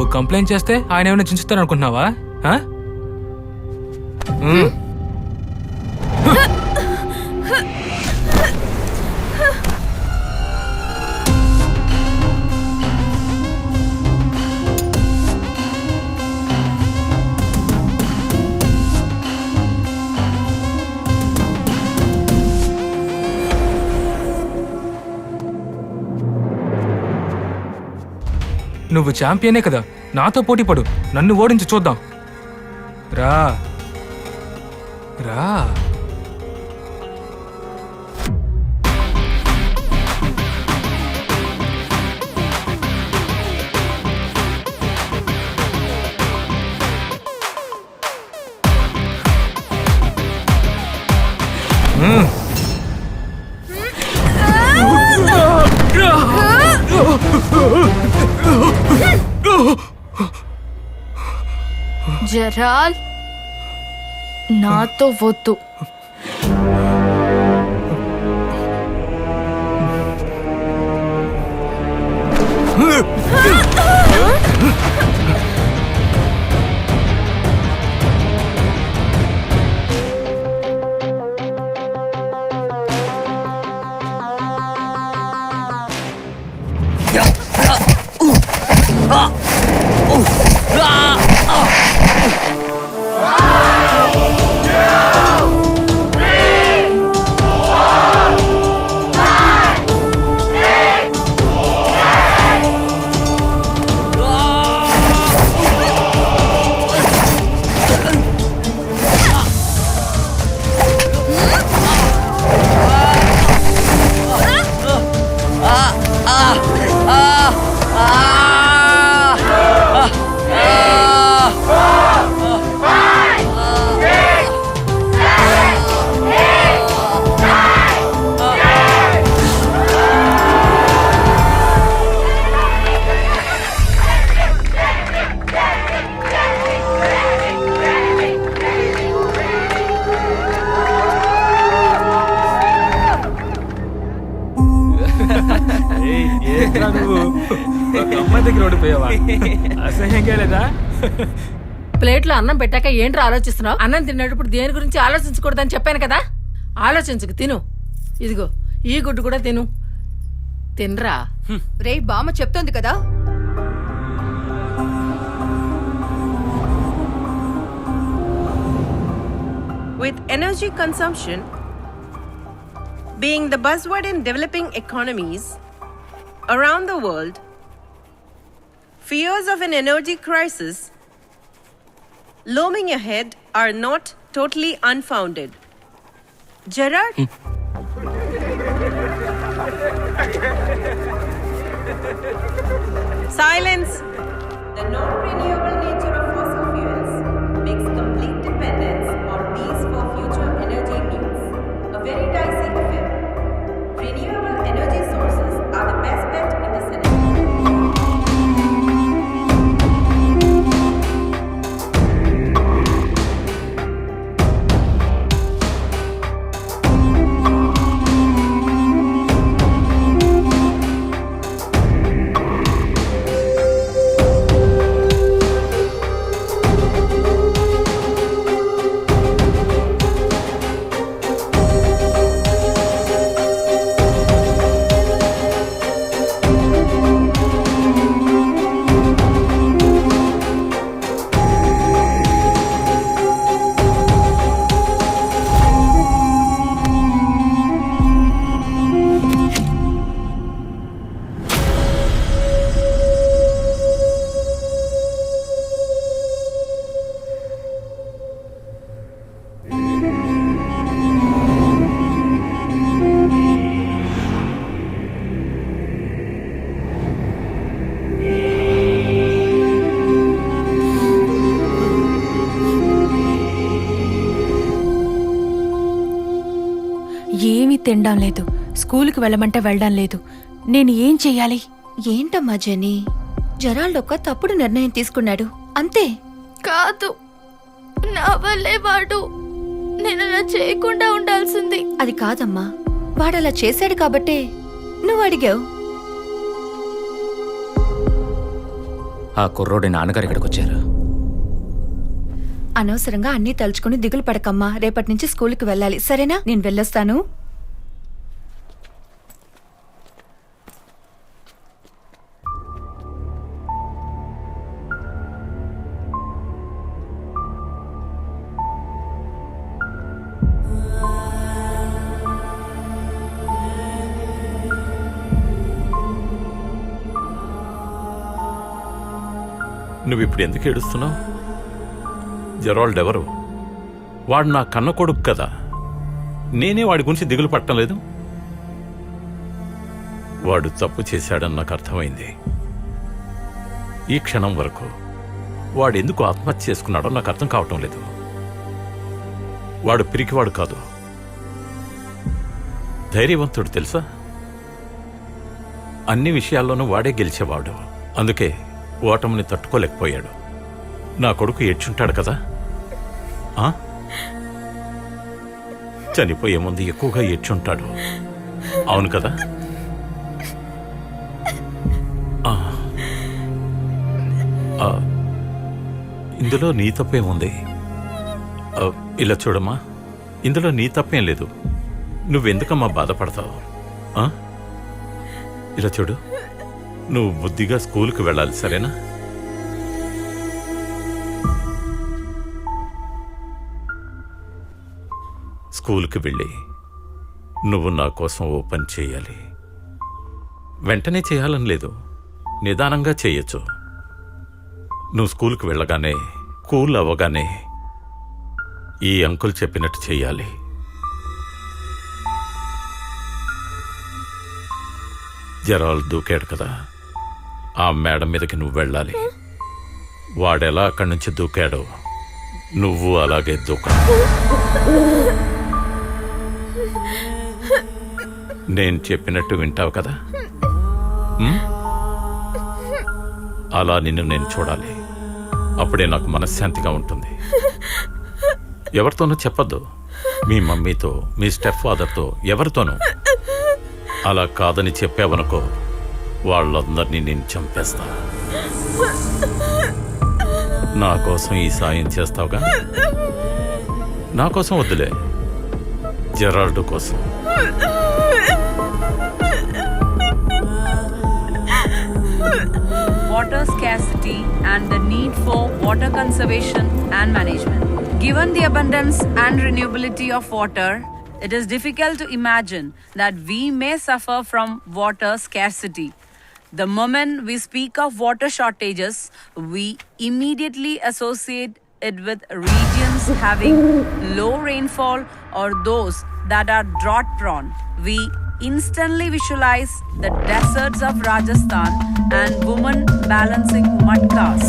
నువ్వు కంప్లైంట్ చేస్తే ఆయన ఏమైనా చించుతారనుకుంటున్నావా? నువ్వు ఛాంపియనే కదా, నాతో పోటీ పడు, నన్ను ఓడించి చూద్దాం. రా రా. జరాల్, నాతో వద్దు. ప్లేట్లో అన్నం పెట్టాక ఏంట్రా ఆలోచిస్తున్నావు? అన్నం తినేటప్పుడు దేని గురించి ఆలోచించకూడదని చెప్పాను కదా. ఆలోచించుకు తిను. ఇదిగో ఈ గుడ్డు కూడా తిను. తినరా. రే, బామ్మ చెప్తోంది కదా. With energy consumption being the buzzword in developing economies around the world, fears of an energy crisis looming ahead are not totally unfounded. Gerard? Silence! The non-renewable nature of fossil fuels makes complete dependence on these for future energy needs a very dicey affair. Renewable energy sources are the best bet in this scenario. ఏమీ తినడం లేదు, స్కూలుకి వెళ్ళమంటే వెళ్ళడం లేదు. నేను ఏం చెయ్యాలి? ఏంటమ్మా జెనీ, జరాల్డొక్క తప్పుడు నిర్ణయం తీసుకున్నాడు అంతే. కాదు, నా వల్లే వాడు. నేను అలా చేయకుండా ఉండాల్సింది. అది కాదమ్మా, వాడలా చేశాడు కాబట్టే నువ్వు అడిగావు. ఆ కుర్రోడి నాన్నగారు ఇక్కడికి వచ్చారు. అనవసరంగా అన్నీ తలుచుకుని దిగులు పడకమ్మా. రేపటి నుంచి స్కూల్కి వెళ్ళాలి, సరేనా? నేను వెళ్ళొస్తాను. నువ్వు ఇప్పుడు ఎందుకు ఏడుస్తున్నావు? జెరాల్డ్ ఎవరు? వాడు నా కన్న కొడుకు కదా. నేనే వాడి గురించి దిగులు పట్టడం లేదు. వాడు తప్పు చేశాడని నాకు అర్థమైంది. ఈ క్షణం వరకు వాడు ఎందుకు ఆత్మహత్య చేసుకున్నాడో నాకు అర్థం కావటం లేదు. వాడు పిరికివాడు కాదు, ధైర్యవంతుడు తెలుసా. అన్ని విషయాల్లోనూ వాడే గెలిచేవాడు. అందుకే ఓటమిని తట్టుకోలేకపోయాడు. నా కొడుకు ఏడ్చుంటాడు కదా. చనిపోయే ముందు ఎక్కువగా ఏడ్చుంటాడు, అవును కదా? ఇందులో నీ తప్పేముంది? ఇలా చూడమ్మా, ఇందులో నీ తప్పేం లేదు. నువ్వెందుకమ్మా బాధపడతావు? ఇలా చూడు, నువ్వు బుద్ధిగా స్కూల్కి వెళ్ళాలి, సరేనా? స్కూల్కి వెళ్ళి నువ్వు నా కోసం ఓ పని చేయాలి. వెంటనే చేయాలని లేదు, నిదానంగా చేయొచ్చు. నువ్వు స్కూల్కి వెళ్ళగానే, కూల్ అవ్వగానే ఈ అంకుల్ చెప్పినట్టు చెయ్యాలి. జెరాల్డ్ దూకాడు కదా, ఆ మేడ మీదకి నువ్వు వెళ్ళాలి. వాడెలా అక్కడి నుంచి దూకాడో నువ్వు అలాగే దూకా. నేను చెప్పినట్టు వింటావు కదా? అలా నిన్ను నేను చూడాలి. అప్పుడే నాకు మనశ్శాంతిగా ఉంటుంది. ఎవరితోనూ చెప్పొద్దు, మీ మమ్మీతో, మీ స్టెప్ ఫాదర్తో, ఎవరితోనూ. అలా కాదని చెప్పావనుకో, వాళ్ళందరినీ నేను చంపేస్తా. నా కోసం ఈ సాయం చేస్తావుగా? నా కోసం వద్దులే, జెరాల్డ్ కోసం. Water scarcity and the need for water conservation and management. Given the abundance and renewability of water, it is difficult to imagine that we may suffer from water scarcity. The moment we speak of water shortages, we immediately associate it with regions having low rainfall or those that are drought prone. We instantly visualize the deserts of Rajasthan and women balancing mud cars.